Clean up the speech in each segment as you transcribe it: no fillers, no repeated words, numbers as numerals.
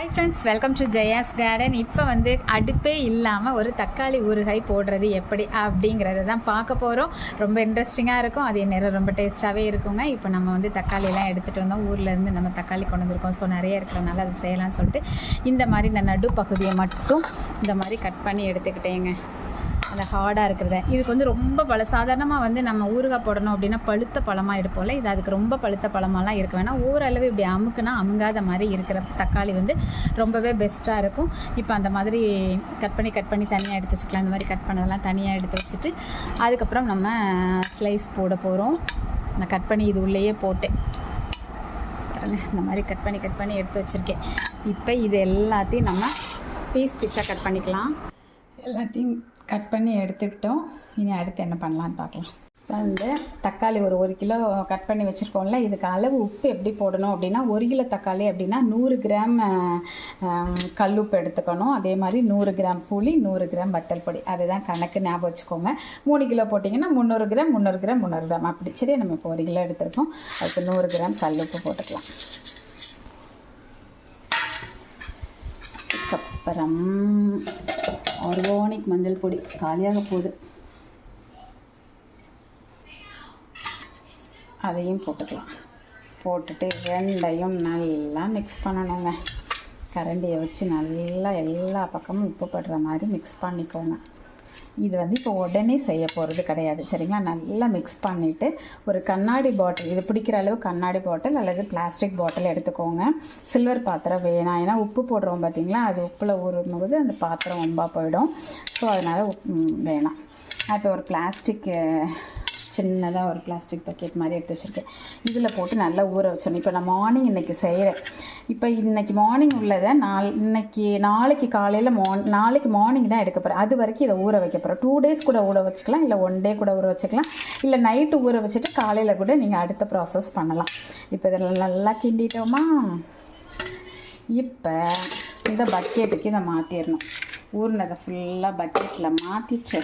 Hi friends, welcome to Jaya's garden. இப்போ அடுப்பே இல்லாமல் ஒரு தக்காளி ஊறுகாய் போடுறது எப்படி அப்படிங்கிறத தான் பார்க்க போகிறோம். ரொம்ப இன்ட்ரெஸ்டிங்காக இருக்கும், அதே நேரம் ரொம்ப டேஸ்ட்டாகவே இருக்குங்க. இப்போ நம்ம தக்காளியெல்லாம் எடுத்துகிட்டு வந்தோம், ஊர்லேருந்து நம்ம தக்காளி கொண்டு வந்திருக்கோம். ஸோ நிறைய இருக்கிறனால அது செய்யலாம்னு சொல்லிட்டு இந்த மாதிரி இந்த நடு பகுதியை மட்டும் இந்த மாதிரி கட் பண்ணி எடுத்துக்கிட்டேங்க. அந்த ஹார்டாக இருக்கிறத இதுக்கு ரொம்ப சாதாரணமாக நம்ம ஊறுகாய் போடணும் அப்படின்னா பழுத்த பழமாக எடுப்போம்ல, இது அதுக்கு ரொம்ப பழுத்த பழமாலாம் இருக்க வேணாம். ஓரளவு இப்படி அமுக்குனா அமுங்காத மாதிரி இருக்கிற தக்காளி ரொம்பவே பெஸ்ட்டாக இருக்கும். இப்போ அந்த மாதிரி கட் பண்ணி தனியாக எடுத்து வச்சுக்கலாம். இந்த மாதிரி கட் பண்ணதெல்லாம் தனியாக எடுத்து வச்சுட்டு அதுக்கப்புறம் நம்ம ஸ்லைஸ் போட போகிறோம். நான் கட் பண்ணி இது உள்ளேயே போட்டேன், இந்த மாதிரி கட் பண்ணி எடுத்து வச்சுருக்கேன். இப்போ இது எல்லாத்தையும் நம்ம பீஸாக கட் பண்ணிக்கலாம். எல்லாத்தையும் கட் பண்ணி எடுத்துக்கிட்டோம். இனி அடுத்து என்ன பண்ணலான்னு பார்க்கலாம். இப்போ தக்காளி ஒரு கிலோ கட் பண்ணி வச்சுருக்கோம்ல, இதுக்கு அளவு உப்பு எப்படி போடணும் அப்படின்னா 1 கிலோ தக்காளி அப்படின்னா 100 கிராம் கல்லுப்பு எடுத்துக்கணும். அதே மாதிரி 100 கிராம் புளி, 100 கிராம் வத்தல் பொடி, அதுதான் கணக்கு, ஞாபகம் வச்சுக்கோங்க. 3 கிலோ போட்டிங்கன்னா 300 கிராம் அப்படி. சரி, நம்ம இப்போ 1 கிலோ எடுத்துருக்கோம், அதுக்கு 100 கிராம் கல்லுப்பு போட்டுக்கலாம். அதுக்கப்புறம் ஆர்கானிக் மஞ்சள் பொடி காலியாக போகுது, அதையும் போட்டுக்கலாம். போட்டுட்டு ரெண்டையும் நல்லா மிக்ஸ் பண்ணணுங்க. கரண்டியை வச்சு நல்லா எல்லா பக்கமும் உப்பு படுற மாதிரி மிக்ஸ் பண்ணிக்கோங்க. இது இப்போ உடனே செய்ய போகிறது கிடையாது, சரிங்களா? நல்லா மிக்ஸ் பண்ணிவிட்டு ஒரு கண்ணாடி பாட்டில், இது பிடிக்கிற அளவு கண்ணாடி பாட்டில் அல்லது பிளாஸ்டிக் பாட்டில் எடுத்துக்கோங்க. சில்வர் பாத்திரம் வேணாம், ஏன்னா உப்பு போடுறோம் பார்த்திங்களா, அது உப்பில் ஊறும்போது அந்த பாத்திரம் ரொம்ப போயிடும். ஸோ அதனால் வேணாம். நான் இப்போ ஒரு சின்னதாக ஒரு பிளாஸ்டிக் பக்கெட் மாதிரி எடுத்து வச்சுருக்கேன். இதில் போட்டு நல்லா ஊற வச்சிடணும். இப்போ நான் மார்னிங் இன்றைக்கி செய்கிறேன். இப்போ இன்றைக்கி மார்னிங் உள்ளதை நாளைக்கு காலையில் நாளைக்கு மார்னிங் தான் எடுக்க போகிறேன். அது வரைக்கும் இதை ஊற வைக்க போகிறேன். 2 டேஸ் கூட ஊற வச்சுக்கலாம், இல்லை 1 டே கூட ஊற வச்சுக்கலாம், இல்லை நைட்டு ஊற வச்சுட்டு காலையில் கூட நீங்கள் அடுத்த ப்ராசஸ் பண்ணலாம். இப்போ இதில் நல்லா கிண்டிட்டோமா, இப்போ இந்த பக்கெட்டுக்கு இதை மாற்றிடணும். ஊறினதை ஃபுல்லாக பக்கெட்டில் மாற்றிச்சு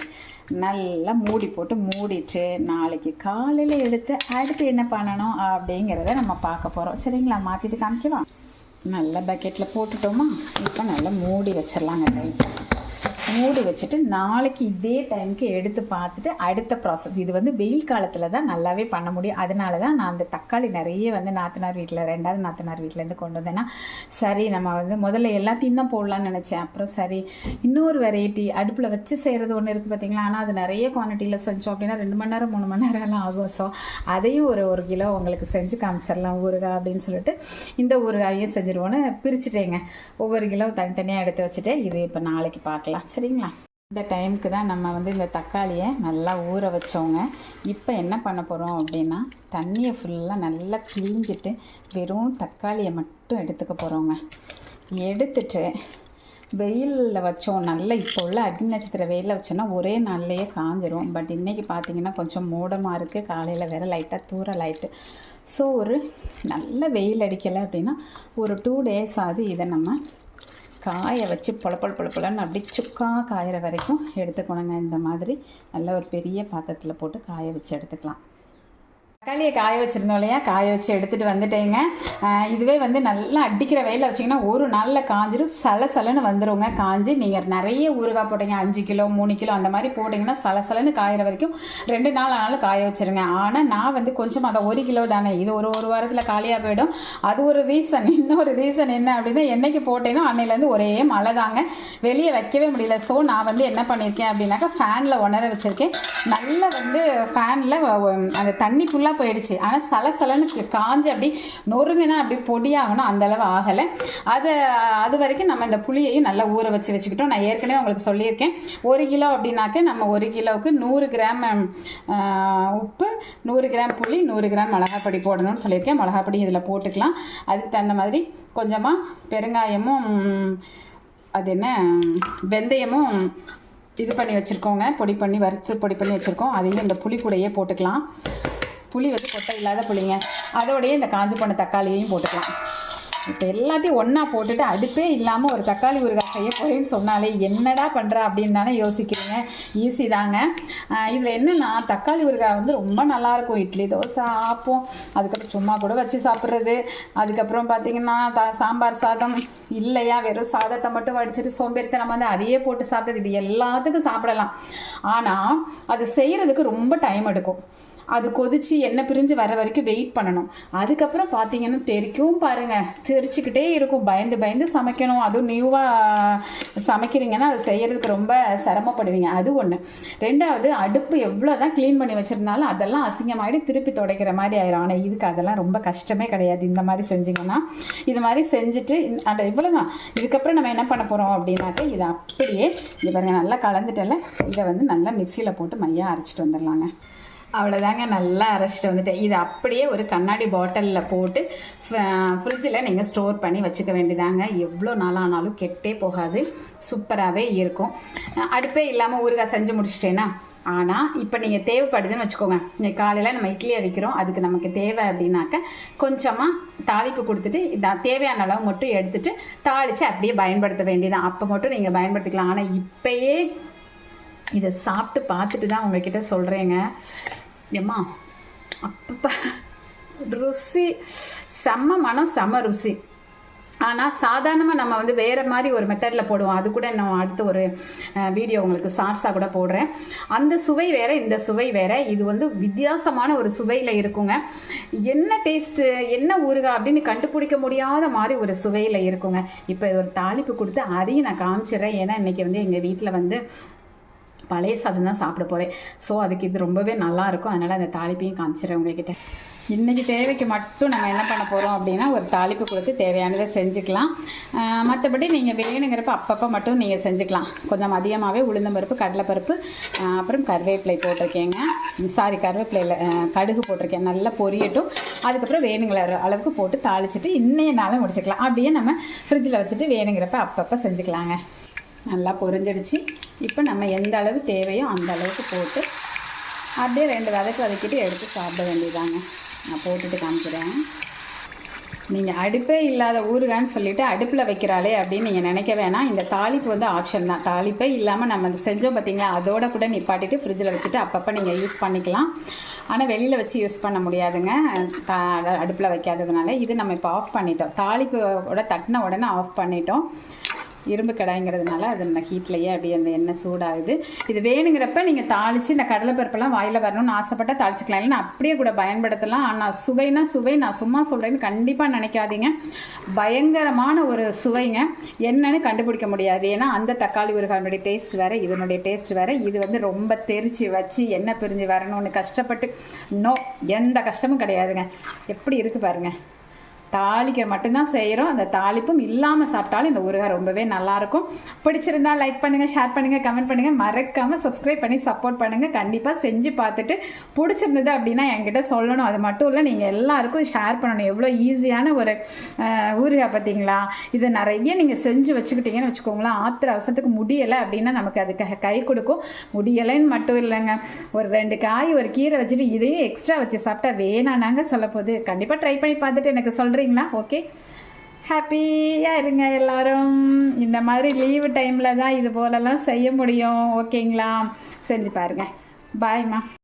நல்லா மூடி போட்டு மூடிட்டு நாளைக்கு காலையில் எடுத்து அடுத்து என்ன பண்ணணும் அப்படிங்கிறத நம்ம பார்க்க போகிறோம், சரிங்களா? மாற்றிட்டு காமிக்கலாம். நல்லா பக்கெட்டில் போட்டுட்டோமா, இப்போ நல்லா மூடி வச்சிடலாங்க. டைட்டாக மூடி வச்சுட்டு நாளைக்கு இதே டைமுக்கு எடுத்து பார்த்துட்டு அடுத்த ப்ராசஸ். இது வெயில் காலத்தில் தான் நல்லாவே பண்ண முடியும். அதனால தான் நான் அந்த தக்காளி நிறைய நாத்தனார் வீட்டில், 2வது நாத்தனார் வீட்டிலேருந்து கொண்டு வந்தேன்னா, சரி நம்ம முதல்ல எல்லாத்தையும் தான் போடலான்னு நினச்சேன். அப்புறம் சரி இன்னொரு வெரைட்டி அடுப்பில் வச்சு செய்கிறது ஒன்று இருக்குது பார்த்தீங்களா, ஆனால் அது நிறைய குவான்டிட்டியில் செஞ்சோம் அப்படின்னா 2 மணி நேரம் 3 மணி நேரம்லாம் ஆகும். ஸோ அதையும் ஒரு கிலோ உங்களுக்கு செஞ்சு காமிச்சிடலாம் ஊறுகாய் அப்படின்னு சொல்லிட்டு இந்த ஊறுகாயும் செஞ்சுருவோன்னு பிரிச்சுட்டேங்க. ஒவ்வொரு கிலோ தனித்தனியாக எடுத்து வச்சுட்டேன். இது இப்போ நாளைக்கு பார்க்கலாம், சரிங்களா? இந்த டைமுக்கு தான் நம்ம இந்த தக்காளியை நல்லா ஊற வச்சோங்க. இப்போ என்ன பண்ண போகிறோம் அப்படின்னா தண்ணியை ஃபுல்லாக நல்லா பிழிஞ்சிட்டு வெறும் தக்காளியை மட்டும் எடுத்துக்க போகிறோங்க. எடுத்துட்டு வெயிலில் வச்சோம் நல்லா. இப்போ உள்ள அக்னி நட்சத்திர வெயிலில் வச்சோன்னா ஒரே நாள்லேயே காஞ்சிரும். பட் இன்றைக்கி பார்த்திங்கன்னா கொஞ்சம் மூடமாக இருக்குது, காலையில் வேறு லைட்டாக தூறலாயிட்டு. ஸோ ஒரு நல்ல வெயில் அடிக்கலை அப்படின்னா ஒரு 2 டேஸ் ஆகுது இதை நம்ம காய வச்சு பொலன்னு அப்படி சுக்காக காயிற வரைக்கும் எடுத்துக்கணுங்க. இந்த மாதிரி நல்ல ஒரு பெரிய பாத்திரத்தில் போட்டு காய வச்சு எடுத்துக்கலாம். தக்காளியை காய வச்சுருந்தோம் இல்லையா, காய வச்சு எடுத்துகிட்டு வந்துட்டேங்க. இதுவே நல்லா அடிக்கிற வெயிலில் வச்சிங்கன்னா ஒரு நாளில் காஞ்சிரும், சலசலன்னு வந்துடுங்க. காஞ்சி நீங்கள் நிறைய ஊறுகாய் போட்டிங்க, 5 கிலோ 3 கிலோ அந்த மாதிரி போட்டிங்கன்னா சலசலன்னு காயிற வரைக்கும் 2 நாள் ஆனாலும் காய வச்சுருங்க. ஆனால் நான் கொஞ்சமாக அதை 1 கிலோ தானே, இது ஒரு வாரத்தில் காலியாக போயிடும். அது ஒரு ரீசன். இன்னொரு ரீசன் என்ன அப்படின்னா, என்றைக்கு போட்டேனோ அன்னையிலேருந்து ஒரே மழை தாங்க, வெளியே வைக்கவே முடியல. ஸோ நான் என்ன பண்ணியிருக்கேன் அப்படின்னாக்கா ஃபேனில் உணர வச்சுருக்கேன். நல்லா ஃபேனில் அந்த தண்ணி ஃபுல்லாக போயிடுச்சு. ஆனால் சலசலன்னு காஞ்சி அப்படி நொறுங்குனா அப்படி பொடியாகணும், அந்தளவு ஆகலை. அது வரைக்கும் நம்ம இந்த புளியையும் நல்லா ஊற வச்சுக்கிட்டோம். நான் ஏற்கனவே உங்களுக்கு சொல்லியிருக்கேன், 1 கிலோ அப்படின்னாக்க நம்ம 1 கிலோவுக்கு 100 கிராம் உப்பு, 100 கிராம் புளி, 100 கிராம் மிளகாப்பொடி போடணும்னு சொல்லியிருக்கேன். மிளகாப்பொடி இதில் போட்டுக்கலாம். அதுக்கு தகுந்த மாதிரி கொஞ்சமாக பெருங்காயமும் வெந்தயமும் இது பண்ணி வச்சுருக்கோங்க, பொடி பண்ணி வச்சுருக்கோம். அதையும் இந்த புளி கூடையே போட்டுக்கலாம். புளி கொட்டை இல்லாத புளிங்க. அதோடையே இந்த காஞ்சி போன தக்காளியையும் போட்டுக்கலாம். இப்போ எல்லாத்தையும் ஒன்றா போட்டுட்டு அடுப்பே இல்லாமல் ஒரு தக்காளி ஊறுகாய் செய்ய போகிறேன்னு சொன்னாலே என்னடா பண்ணுறா அப்படின்னு தானே யோசிக்கிறீங்க. ஈஸி தாங்க. இதில் என்னென்னா தக்காளி ஊறுகாய் வந்து ரொம்ப நல்லாயிருக்கும். இட்லி தோசை ஆப்பம், அதுக்கப்புறம் சும்மா கூட வச்சு சாப்பிட்றது. அதுக்கப்புறம் பார்த்திங்கன்னா சாம்பார் சாதம் இல்லையா வெறும் சாதத்தை மட்டும் வடிச்சிட்டு சோம்பேறித்தனம் வந்து அதையே போட்டு சாப்பிட்றது, இது எல்லாத்துக்கும் சாப்பிடலாம். ஆனால் அது செய்கிறதுக்கு ரொம்ப டைம் எடுக்கும். அது கொதித்து எண்ணெய் பிரிஞ்சு வர வரைக்கும் வெயிட் பண்ணணும். அதுக்கப்புறம் பார்த்தீங்கன்னா தெரிக்கும் பாருங்கள், தெரிச்சிக்கிட்டே இருக்கும். பயந்து பயந்து சமைக்கணும். அதுவும் நியூவாக சமைக்கிறீங்கன்னா அது செய்கிறதுக்கு ரொம்ப சிரமப்படுவீங்க. அது ஒன்று. ரெண்டாவது, அடுப்பு எவ்வளோ தான் க்ளீன் பண்ணி வச்சுருந்தாலும் அதெல்லாம் அசிங்கமாகிட்டு திருப்பி துடைக்கிற மாதிரி ஆயிரும். ஆனால் இதுக்கு அதெல்லாம் ரொம்ப கஷ்டமே கிடையாது. இந்த மாதிரி செஞ்சிங்கன்னா இது மாதிரி செஞ்சுட்டு அந்த இவ்வளோ தான். இதுக்கப்புறம் நம்ம என்ன பண்ண போகிறோம் அப்படின்னாக்க இதை அப்படியே இவங்க நல்லா கலந்துட்டல இதை வந்து நல்லா மிக்சியில் போட்டு மையாக அரைச்சிட்டு வந்துடலாங்க. அவ்வளோதாங்க, நல்லா அரைச்சிட்டு வந்துட்டேன். இது அப்படியே ஒரு கண்ணாடி பாட்டிலில் போட்டு ஃப்ரிட்ஜில் நீங்கள் ஸ்டோர் பண்ணி வச்சுக்க வேண்டியதாங்க. எவ்வளோ நாளானாலும் கெட்டே போகாது, சூப்பராகவே இருக்கும். அடுப்பே இல்லாமல் ஊறுகாய் செஞ்சு முடிச்சிட்டேன்னா. ஆனால் இப்போ நீங்கள் தேவைப்படுதுன்னு வச்சுக்கோங்க. இன்னைக்கு காலையில் நம்ம இட்லி அவிக்கிறோம், அதுக்கு நமக்கு தேவை அப்படின்னாக்க கொஞ்சமாக தாளிப்பு கொடுத்துட்டு தேவையான அளவு மட்டும் எடுத்துகிட்டு தாளித்து அப்படியே பயன்படுத்த வேண்டியதான். அப்போ மட்டும் நீங்கள் பயன்படுத்திக்கலாம். ஆனால் இப்போயே இதை சாப்பிட்டு பார்த்துட்டு தான் உங்ககிட்ட சொல்கிறேங்க. ஏம்மா அப்பப்போ ருசி செம்ம மனம் செம்ம ருசி. ஆனால் சாதாரணமாக நம்ம வந்து வேறு மாதிரி ஒரு மெத்தடில் போடுவோம். அது கூட நான் அடுத்து ஒரு வீடியோ உங்களுக்கு ஷார்ட்ஸாக கூட போடுறேன். அந்த சுவை வேறு, இந்த சுவை வேறு. இது வந்து வித்தியாசமான ஒரு சுவையில் இருக்குங்க. என்ன டேஸ்ட்டு, என்ன ஊறுகாய் அப்படின்னு கண்டுபிடிக்க முடியாத மாதிரி ஒரு சுவையில் இருக்குங்க. இப்போ இது ஒரு தாளிப்பு கொடுத்து அதையும் நான் காமிச்சிடுறேன். ஏன்னா இன்றைக்கி வந்து எங்கள் வீட்டில் வந்து பழைய சாதம் தான் சாப்பிட போகிறேன். ஸோ அதுக்கு இது ரொம்பவே நல்லாயிருக்கும். அதனால் அந்த தாளிப்பையும் காமிச்சிடுறேன் உங்ககிட்ட. இன்றைக்கி தேவைக்கு மட்டும் நம்ம என்ன பண்ண போகிறோம் அப்படின்னா ஒரு தாளிப்பு கொடுத்து தேவையானதை செஞ்சுக்கலாம். மற்றபடி நீங்கள் வேணுங்கிறப்ப அப்பப்போ மட்டும் நீங்கள் செஞ்சுக்கலாம். கொஞ்சம் அதிகமாகவே உளுந்தம்பருப்பு, கடலைப்பருப்பு, அப்புறம் கருவேப்பிலை போட்டிருக்கேங்க. கருவேப்பிலையில் கடுகு போட்டிருக்கேன். நல்லா பொரியட்டும். அதுக்கப்புறம் வேணுங்கிற அளவுக்கு போட்டு தாளிச்சிட்டு இன்னைய நாளை முடிச்சுக்கலாம். அப்படியே நம்ம ஃப்ரிட்ஜில் வச்சுட்டு வேணுங்கிறப்ப அப்பப்போ செஞ்சுக்கலாங்க. நல்லா பொரிஞ்சிடுச்சு. இப்போ நம்ம எந்த அளவு தேவையோ அந்த அளவுக்கு போட்டு அப்படியே 2 வதக்கிட்டு எடுத்து சாப்பிட வேண்டியதாங்க. நான் போட்டுட்டு காமிக்கிறேன். நீங்கள் அடுப்பே இல்லாத ஊறுகான்னு சொல்லிவிட்டு அடுப்பில் வைக்கிறாளே அப்படின்னு நீங்கள் நினைக்க வேணாம். இந்த தாளிப்பு வந்து ஆப்ஷன் தான். தாளிப்பே இல்லாமல் நம்ம செஞ்சோம் பார்த்தீங்களா, அதோட கூட நிப்பாட்டிட்டு ஃப்ரிட்ஜில் வச்சுட்டு அப்பப்போ நீங்கள் யூஸ் பண்ணிக்கலாம். ஆனால் வெளியில் வச்சு யூஸ் பண்ண முடியாதுங்க, அடுப்பில் வைக்காததுனால. இது நம்ம இப்போ ஆஃப் பண்ணிட்டோம். தாளிப்போட தட்டின உடனே ஆஃப் பண்ணிட்டோம். இரும்பு கடாய்ங்கிறதுனால அது நம்ம ஹீட்லேயே அப்படியே அந்த எண்ணெய் சூடாகுது. இது வேணுங்கிறப்ப நீங்கள் தாளித்து இந்த கடலைப்பருப்பெல்லாம் வாயில் வரணும்னு ஆசைப்பட்டால் தாளிச்சிக்கலாம். இல்லைன்னா அப்படியே கூட பயன்படுத்தலாம். ஆனால் சுவைனா சுவை, நான் சும்மா சொல்கிறேன்னு கண்டிப்பாக நினைக்காதீங்க. பயங்கரமான ஒரு சுவைங்க. என்னன்னு கண்டுபிடிக்க முடியாது. ஏன்னா அந்த தக்காளி ஊறுகாயினுடைய டேஸ்ட் வேறு, இதனுடைய டேஸ்ட் வேறு. இது வந்து ரொம்ப தெரிச்சு வச்சு எண்ணெய் பிரிஞ்சு வரணும்னு கஷ்டப்பட்டு எந்த கஷ்டமும் கிடையாதுங்க. எப்படி இருக்குது பாருங்கள். தாளிக்கிற மட்டும்தான் செய்கிறோம். அந்த தாளிப்பும் இல்லாமல் சாப்பிட்டாலும் இந்த ஊறுகாய் ரொம்பவே நல்லாயிருக்கும். பிடிச்சிருந்தா லைக் பண்ணுங்கள், ஷேர் பண்ணுங்கள், கமெண்ட் பண்ணுங்கள். மறக்காமல் சப்ஸ்கிரைப் பண்ணி சப்போர்ட் பண்ணுங்கள். கண்டிப்பாக செஞ்சு பார்த்துட்டு பிடிச்சிருந்தது அப்படின்னா என்கிட்ட சொல்லணும். அது மட்டும் இல்லை, நீங்கள் எல்லாருக்கும் ஷேர் பண்ணணும். எவ்வளோ ஈஸியான ஒரு ஊறுகாய் பார்த்தீங்களா. இதை நிறைய நீங்கள் செஞ்சு வச்சுக்கிட்டீங்கன்னு வச்சுக்கோங்களேன். ஆத்திர அவசரத்துக்கு முடியலை அப்படின்னா நமக்கு அதுக்கு கை கொடுக்கும். முடியலைன்னு மட்டும் இல்லைங்க, ஒரு 2 காய் ஒரு கீரை வச்சுட்டு இதையும் எக்ஸ்ட்ரா வச்சு சாப்பிட்டா வேணானாங்க சொல்ல போகுது. கண்டிப்பாக ட்ரை பண்ணி பார்த்துட்டு எனக்கு சொல்கிறேன். ஓகே, ஹாப்பியாக இருங்க எல்லாரும். இந்த மாதிரி லீவு டைமில் தான் இது போலலாம் செய்ய முடியும். ஓகேங்களா, செஞ்சு பாருங்கள். பாய்மா.